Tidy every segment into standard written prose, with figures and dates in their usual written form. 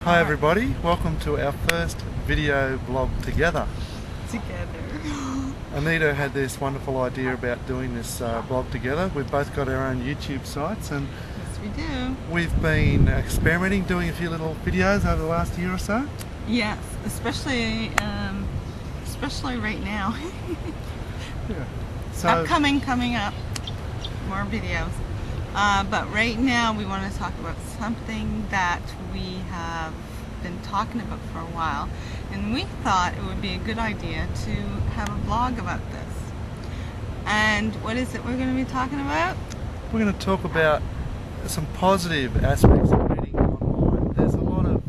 Hi everybody, welcome to our first video blog together. Anita had this wonderful idea about doing this blog together. We've both got our own YouTube sites and yes, we do. We've been experimenting, doing a few little videos over the last year or so. Yes, especially right now. Yeah. So, coming up, more videos. But right now we want to talk about something that we have been talking about for a while, and we thought it would be a good idea to have a blog about this. And what is it we're going to be talking about? We're going to talk about some positive aspects of meeting online. There's a lot of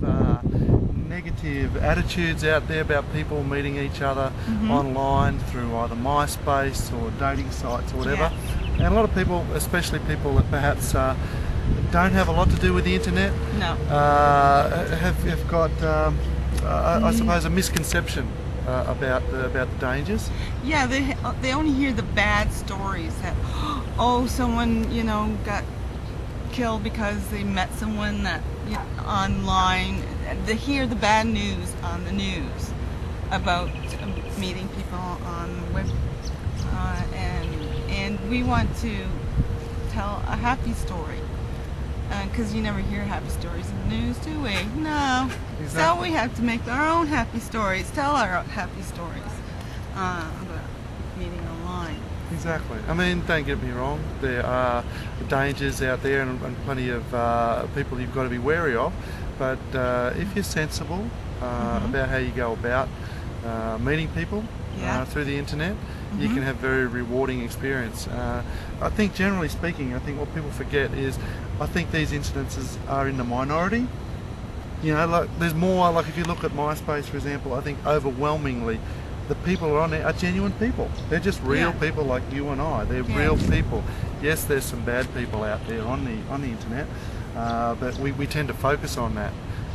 negative attitudes out there about people meeting each other online through either MySpace or dating sites or whatever. Yes. And a lot of people, especially people that perhaps don't have a lot to do with the internet, No. have got, I suppose, a misconception about the dangers. Yeah, they only hear the bad stories that, oh, someone got killed because they met someone that online. They hear the bad news on the news about meeting people on the web, and we want to tell a happy story, because you never hear happy stories in the news, do we? No. Exactly. So we have to make our own happy stories, tell our happy stories about meeting online. Exactly. I mean, don't get me wrong, there are dangers out there and plenty of people you've got to be wary of, but if you're sensible about how you go about meeting people through the internet, you can have a very rewarding experience. I think generally speaking, I think what people forget is, I think these incidences are in the minority. You know, like there's more, like if you look at MySpace for example, I think overwhelmingly the people who are on there are genuine people. They're just real people like you and I. They're real people. Yes, there's some bad people out there on the internet, but we tend to focus on that.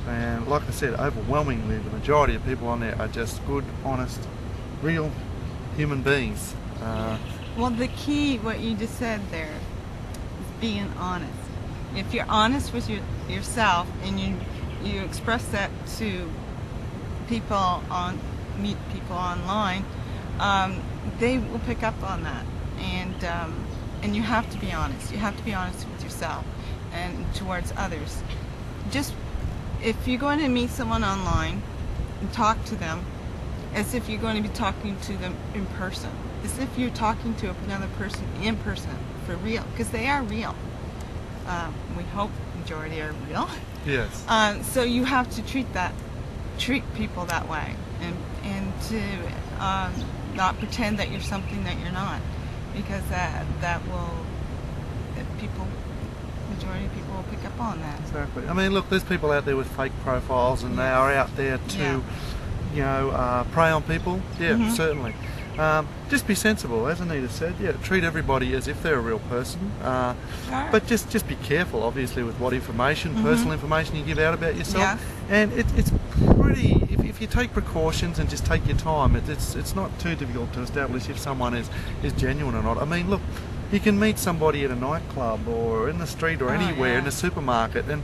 And like I said, overwhelmingly the majority of people on there are just good, honest, real human beings. Well, the key, what you just said there, is being honest. If you're honest with yourself and you express that to people meet people online, they will pick up on that. And you have to be honest. You have to be honest with yourself and towards others. Just if you're going to meet someone online and talk to them as if you're going to be talking to them in person, as if you're talking to another person in person, for real, because they are real. We hope the majority are real. Yes. So you have to treat people that way, and to not pretend that you're something that you're not, because majority of people will pick up on that. Exactly. I mean, look, there's people out there with fake profiles, and they are out there to, prey on people. Yeah, certainly. Just be sensible, as Anita said. Yeah, treat everybody as if they're a real person. But just be careful, obviously, with what information, personal information you give out about yourself. Yeah. And it's pretty. If you take precautions and just take your time, it's not too difficult to establish if someone is genuine or not. I mean, look, you can meet somebody at a nightclub or in the street or anywhere in a supermarket, and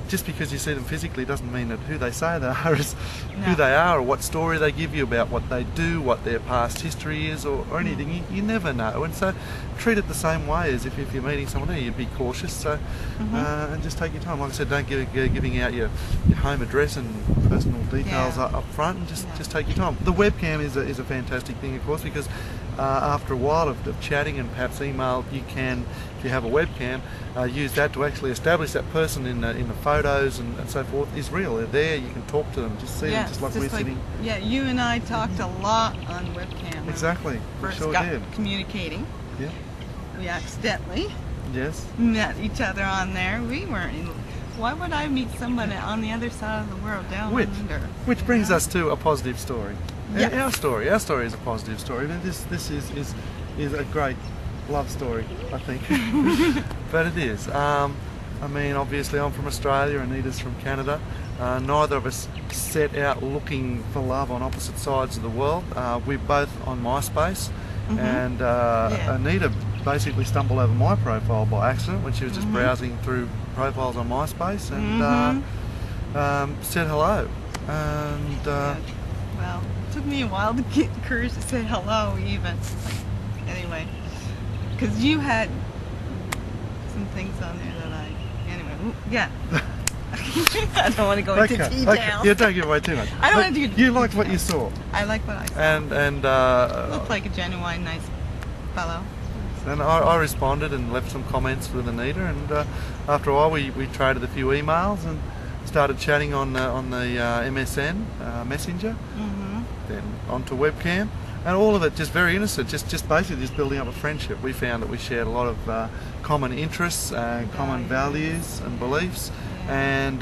just because you see them physically doesn't mean that who they say they are is who they are, or what story they give you about what they do, what their past history is, or anything. You never know. And so treat it the same way as if you're meeting someone there. You'd be cautious, so and just take your time. Like I said, don't giving out your home address and personal details up front, and just take your time. The webcam is a fantastic thing, of course, because after a while of chatting and perhaps email, you can, if you have a webcam, use that to actually establish that person in the photos and so forth is real. They're there, you can talk to them, just see them, just like we're sitting. Yeah, you and I talked a lot on webcam. Exactly, we first sure got did. Communicating. Yeah. We accidentally met each other on there. We weren't in. Why would I meet somebody on the other side of the world, down under? Which brings us to a positive story. Yes. Our story is a positive story. And this is a great love story, I think. But it is. I mean, obviously I'm from Australia and Anita's from Canada. Neither of us set out looking for love on opposite sides of the world. We're both on MySpace, and Anita basically stumbled over my profile by accident when she was just browsing through profiles on MySpace, and said hello. And well, it took me a while to get courage to say hello even. Anyway, because you had some things on there that yeah. I don't want to go into details. Okay. Yeah, don't give away too much. I don't want to do. You liked what you saw. I like what I saw. And looked like a genuine, nice fellow. And I responded and left some comments with Anita, and after a while we traded a few emails and started chatting on the MSN Messenger, then onto webcam, and all of it just very innocent, just basically just building up a friendship. We found that we shared a lot of common interests, common values and beliefs, and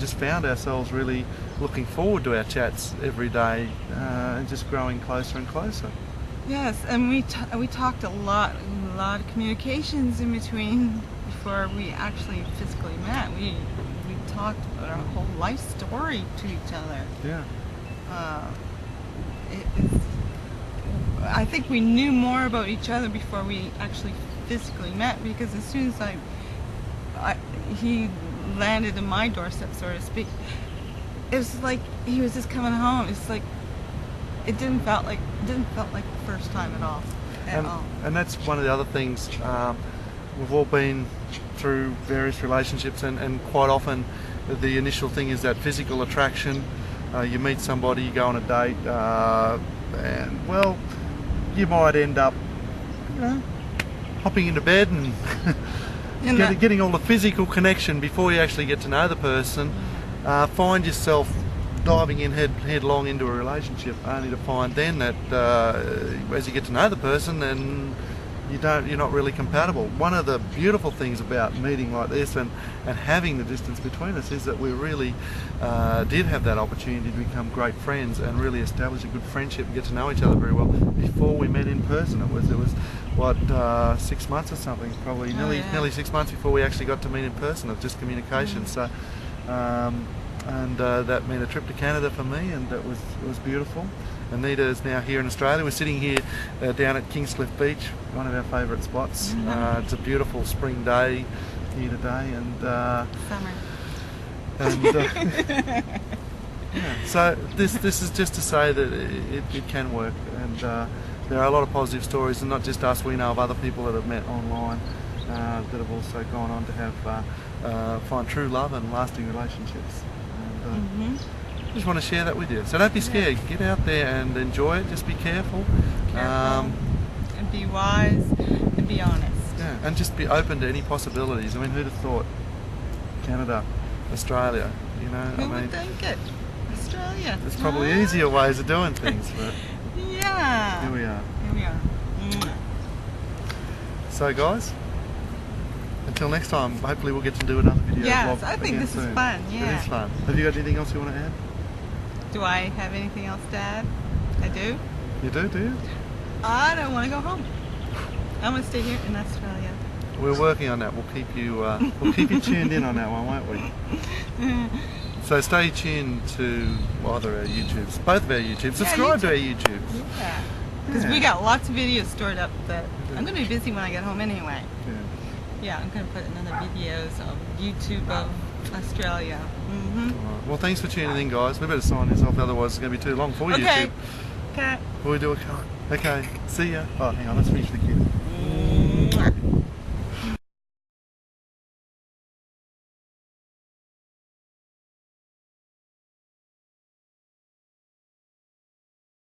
just found ourselves really looking forward to our chats every day, and just growing closer and closer. Yes, and we talked a lot of communications in between before we actually physically met. We talked about our whole life story to each other. Yeah. I think we knew more about each other before we actually physically met, because as soon as he landed in my doorstep, so to speak, it was like he was just coming home. It's like it didn't felt like the first time at all. And that's one of the other things. We've all been through various relationships, and quite often the initial thing is that physical attraction. You meet somebody, you go on a date, and well, you might end up, hopping into bed and getting all the physical connection before you actually get to know the person. Find yourself diving in headlong into a relationship, only to find then that as you get to know the person, then you're not really compatible. One of the beautiful things about meeting like this and having the distance between us is that we really did have that opportunity to become great friends and really establish a good friendship and get to know each other very well before we met in person. It was what 6 months or something, probably nearly 6 months before we actually got to meet in person of just communication. So that meant a trip to Canada for me, and it was beautiful. Anita is now here in Australia. We're sitting here down at Kingscliff Beach, one of our favourite spots. It's a beautiful spring day here today, and summer. And so this is just to say that it can work, and there are a lot of positive stories, and not just us. We know of other people that have met online that have also gone on to have find true love and lasting relationships. And, just want to share that with you. So don't be scared. Get out there and enjoy it. Just be careful. And be wise and be honest. Yeah, and just be open to any possibilities. I mean, who'd have thought Canada, Australia? Who would think it? Australia. There's probably easier ways of doing things, but yeah. Here we are. Mm. So guys, until next time, hopefully we'll get to do another video. Yes, I think this soon. is fun. Yeah. It is fun. Have you got anything else you want to add? Do I have anything else to add? I do. You do you? I don't want to go home. I'm going to stay here in Australia. We're working on that. We'll keep you tuned in on that one, won't we? So stay tuned to either our YouTubes, both of our YouTubes. Subscribe to our YouTubes. Yeah. Because we got lots of videos stored up that I'm going to be busy when I get home anyway. Yeah, I'm going to put another videos of YouTube of Australia. Right. Well, thanks for tuning in, guys. We better sign this off, otherwise it's going to be too long for YouTube. Okay. Will we do a cut? Okay, see ya. Oh, hang on, let's finish the